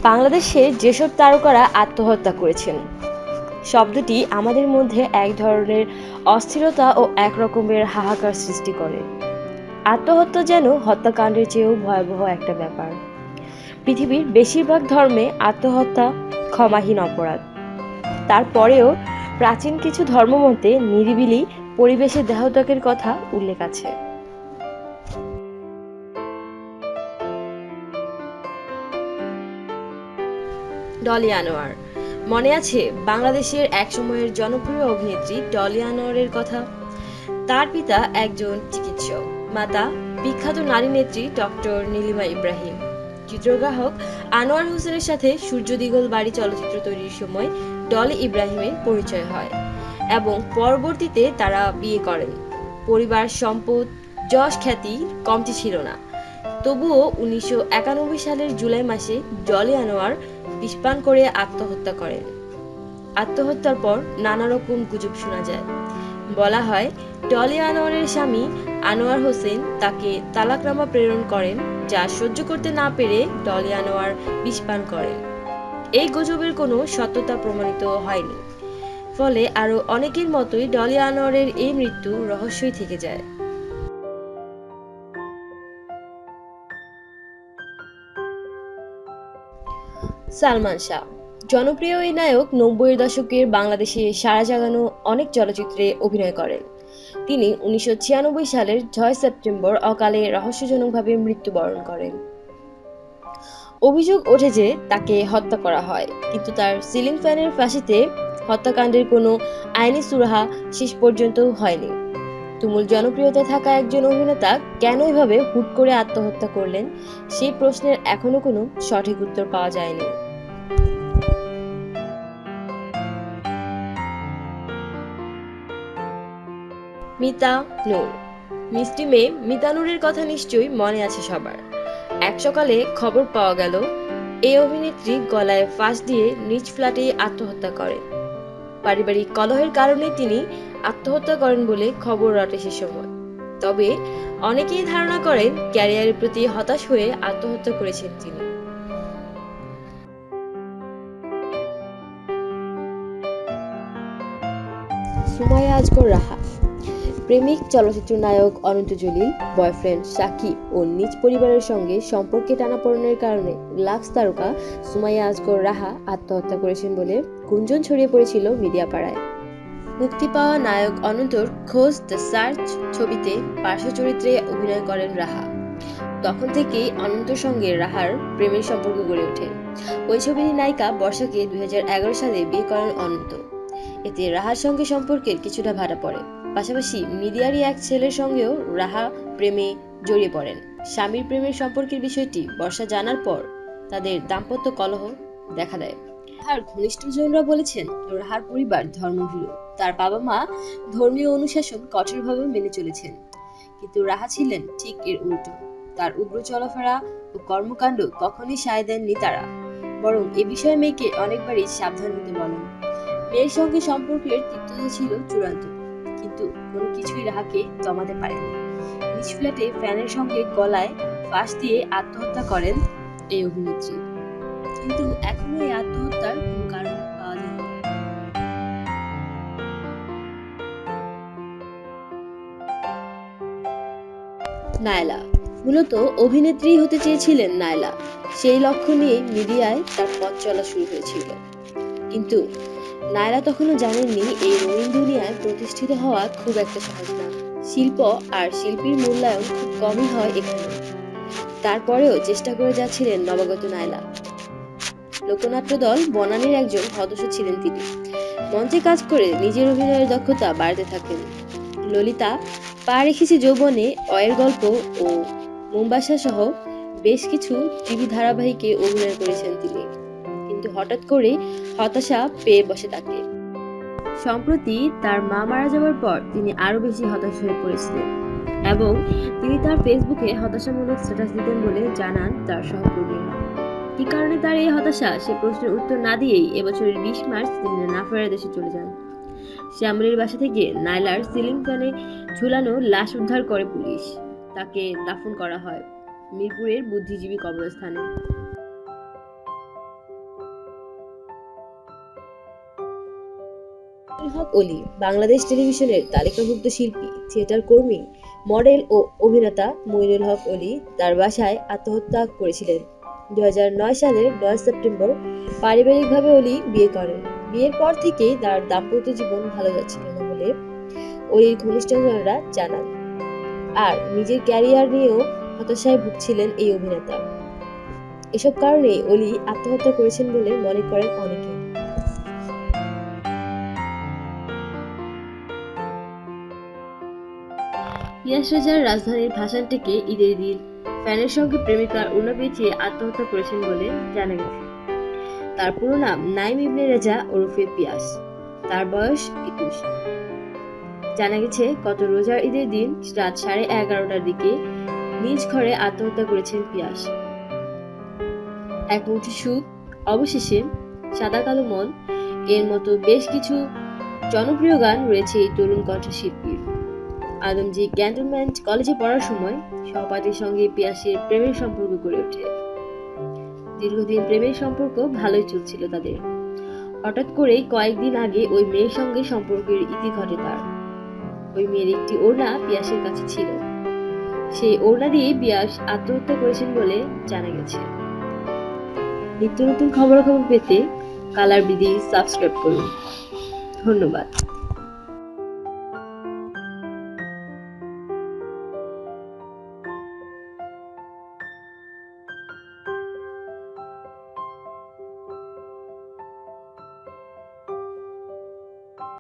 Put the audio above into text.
বাংলাদেশে যেসব তারকারা আত্মহত্যা করেছেন, শব্দটি আমাদের মধ্যে এক ধরনের অস্থিরতা ও একরকমের হাহাকার সৃষ্টি করে। আত্মহত্যা যেন হত্যাকাণ্ডের চেয়েও ভয়াবহ একটা ব্যাপার। পৃথিবীর বেশিরভাগ ধর্মে আত্মহত্যা ক্ষমাহীন অপরাধ। তারপরেও প্রাচীন কিছু ধর্মমতে নিরিবিলি পরিবেশে দেহত্যাগের কথা উল্লেখ আছে। ডলি আনোয়ার মনে আছে বাংলাদেশের এক সময়ের জনপ্রিয় অভিনেত্রী ডলি আনোয়ারের কথা? তার পিতা একজন চিকিৎসক, মাতা বিখ্যাত নারী নেত্রী ডক্টর নীলিমা ইব্রাহিম। চিত্রগ্রাহক আনোয়ার হোসেনের সাথে সূর্য দিগল বাড়ি চলচ্চিত্র তৈরির সময় ডলি ইব্রাহিমের পরিচয় হয় এবং পরবর্তীতে তারা বিয়ে করেন। পরিবার, সম্পদ, যশ খ্যাতি কমতি ছিল না। তবুও ১৯৯১ সালের জুলাই মাসে ডলি আনোয়ার বিষপান করে আত্মহত্যা করেন। আত্মহত্যার পর নানা রকম গুজব শোনা যায়। বলা হয় ডলি আনোয়ারের স্বামী আনোয়ার হোসেন তাকে তালাকনামা প্রেরণ করেন, যা সহ্য করতে না পেরে ডলি আনোয়ার বিষপান করেন। এই গুজবের কোনো সত্যতা প্রমাণিত হয়নি, ফলে আরও অনেকের মতোই ডলি আনোয়ারের এই মৃত্যু রহস্যই থেকে যায়। সালমান শাহ জনপ্রিয় এই নায়ক ৯০-এর দশকের বাংলাদেশে সাড়া জাগানো অনেক চলচ্চিত্রে অভিনয় করেন। তিনি ১৯৯৬ সালের ৬ সেপ্টেম্বর অকালে রহস্যজনকভাবে মৃত্যুবরণ করেন। অভিযোগ ওঠে যে তাকে হত্যা করা হয়, কিন্তু তার সিলিং ফ্যানের ফাঁসিতে হত্যাকাণ্ডের কোনো আইনি সুরাহা শেষ পর্যন্ত হয়নি। তুমুল জনপ্রিয়তায় থাকা একজন অভিনেতা কেন এভাবে হুট করে আত্মহত্যা করলেন, সেই প্রশ্নের এখনো কোনো সঠিক উত্তর পাওয়া যায়নি। মিতা নূর মিষ্টি মেয়ে মিতা নূরের কথা নিশ্চয়ই মনে আছে সবার। এক সকালে খবর পাওয়া গেল এই অভিনেত্রী গলায় ফাঁস দিয়ে নিজ ফ্ল্যাটেই আত্মহত্যা করেন। পারিবারিক কলহের কারণে তিনি আত্মহত্যা করেন বলে খবর রটে সে সময়। তবে অনেকেই ধারণা করেন ক্যারিয়ারের প্রতি হতাশ হয়ে আত্মহত্যা করেছেন তিনি। সুমাইয়া আজগর রাহা প্রেমিক চলচ্চিত্র নায়ক অনন্ত জলিল, বয়ফ্রেন্ড সাকিব ও নিজ পরিবারের সঙ্গে সম্পর্কে টানাপোড়েনের কারণে লাক্স তারকা সুমাইয়া আজগর রাহা আত্মহত্যা করেছেন বলে গুঞ্জন ছড়িয়ে পড়েছিল মিডিয়া পাড়ায়। মুক্তি পাওয়া নায়ক অনন্তর খোঁজ দ্য সার্চ ছবিতে পার্শ্ব চরিত্রে অভিনয় করেন রাহা। তখন থেকেই অনন্তর সঙ্গে রাহার প্রেমের সম্পর্ক গড়ে ওঠে। ওই ছবির নায়িকা বর্ষাকে ২০১১ সালে বিয়ে করেন অনন্ত। এতে রাহার সঙ্গে সম্পর্কের কিছুটা ভাটা পড়ে। পাশাপাশি মিডিয়ারই এক ছেলের সঙ্গেও রাহা প্রেমে জড়িয়ে পড়েন। স্বামীর প্রেমের সম্পর্কের বিষয়টি বর্ষা জানার পর তাদের দাম্পত্য কলহ দেখা দেয়। রাহার ঘনিষ্ঠজনরা বলেছেন রাহার পরিবার ধর্মভীরু, তার বাবা মা ধর্মীয় অনুশাসন কঠোরভাবে মেনে চলেছেন। কিন্তু রাহা ছিলেন ঠিক এর উল্টো। তার উগ্র চলাফেরা ও কর্মকাণ্ড কখনই সায় দেননি তারা, বরং এ বিষয়ে মেয়েকে অনেকবারই সাবধান হতে বলেন। মেয়ের সঙ্গে সম্পর্কের তিক্ততা ছিল চূড়ান্ত, কিন্তু কোনো কিছুই রাহাকে দমাতে পারেনি। নিজ ফ্ল্যাটে ফ্যানের সঙ্গে গলায় ফাঁস দিয়ে আত্মহত্যা করেন এই অভিনেত্রী, কিন্তু এখনো এই আত্মহত্যার কোনো কারণ পাওয়া যায়নি। নায়লা মূলত অভিনেত্রী হতে চেয়েছিলেন নায়লা। সেই লক্ষ্য নিয়ে মিডিয়ায় তার পথ চলা শুরু হয়েছিল। কিন্তু নায়লা তখনও জানেননি এই রঙিন দুনিয়ায় প্রতিষ্ঠিত হওয়া খুব একটা সহজ না। শিল্প আর শিল্পীর মূল্যায়ন খুব কমই হয় এখানে। তারপরেও চেষ্টা করে যাচ্ছিলেন নবাগত নায়লা। লোকনাট্য দল বনানীর একজন সদস্য ছিলেন তিনি। মঞ্চে কাজ করে নিজের অভিনয়ের দক্ষতা বাড়তে থাকেন। ললিতা, পা রেখেছে যৌবনে, অয়ের গল্প ও মোমবাসা সহ বেশ কিছু টিভি ধারাবাহিকে অভিনয় করেছেন তিনি। কিন্তু হঠাৎ করে হতাশা পেয়ে বসে তাকে। সম্প্রতি তার মা মারা যাওয়ার পর তিনি আরো বেশি হতাশ হয়ে পড়েছিলেন এবং তিনি তার ফেসবুকে হতাশামূলক স্ট্যাটাস দিতেন বলে জানান তার সহকর্মীরা। কি কারণে তার এই হতাশা, সে প্রশ্নের উত্তর না দিয়েই এবছরের ২০ মার্চ তিনি নাফেরা দেশে চলে যান। শ্যামলীর বাসা থেকে নায়লার সিলিং ফ্যানে ঝুলানো লাশ উদ্ধার করে পুলিশ। তাকে দাফন করা হয় মিরপুরের বুদ্ধিজীবী কবরস্থানে। মইনুল হক অলি বাংলাদেশ টেলিভিশনের তালিকাভুক্ত শিল্পী, থিয়েটার কর্মী, মডেল ও অভিনেতা মইনুল হক অলি তার বাসায় আত্মহত্যা করেছিলেন। 2009 সালের 9 সেপ্টেম্বর পারিবারিকভাবে অলি বিয়ে করেন। বিয়ের পর থেকেই তার দাম্পত্য জীবন ভালো যাচ্ছিল না বলে অলির ঘনিষ্ঠজনরা জানান। আর নিজের ক্যারিয়ার নিয়েও হতাশায় ভুগছিলেন এই অভিনেতা। এসব কারণে অলি আত্মহত্যা করেছেন বলে মনে করেন অনেকে। পিয়াস রাজার রাজধানীর ভাসান থেকে ঈদের দিন ফ্যানের সঙ্গে প্রেমিকার ওড়না পেঁচিয়ে আত্মহত্যা করেছেন বলে জানা গেছে। তার পুরো নাম নাইম ইবনে রেজা ওরফে পিয়াস। তার বয়স 21। জানা গেছে গত রোজার ঈদের দিন রাত 11:30টার দিকে নিজ ঘরে আত্মহত্যা করেছেন পিয়াস। এক মুঠো সুখ, অবশেষে, সাদা কালো মন এর মতো বেশ কিছু জনপ্রিয় গান রয়েছে এই তরুণ কণ্ঠশিল্পীর। আদমজী ক্যান্টনমেন্ট কলেজে পড়ার সময় সহপাঠীর সঙ্গে পিয়াসের প্রেমের সম্পর্ক গড়ে ওঠে। দীর্ঘদিন প্রেমের সম্পর্ক ভালোই চলছিল তাদের। হঠাৎ করেই কয়েকদিন আগে ওই মেয়ের সঙ্গে সম্পর্কের ইতি ঘটে তার। ওই মেয়ের একটি ওড়না পিয়াসের কাছে ছিল। সেই ওড়না দিয়ে পিয়াস আত্মহত্যা করেছেন বলে জানা গেছে। নিত্য নতুন খবরাখবর পেতে কালার বিডি সাবস্ক্রাইব করুন। ধন্যবাদ।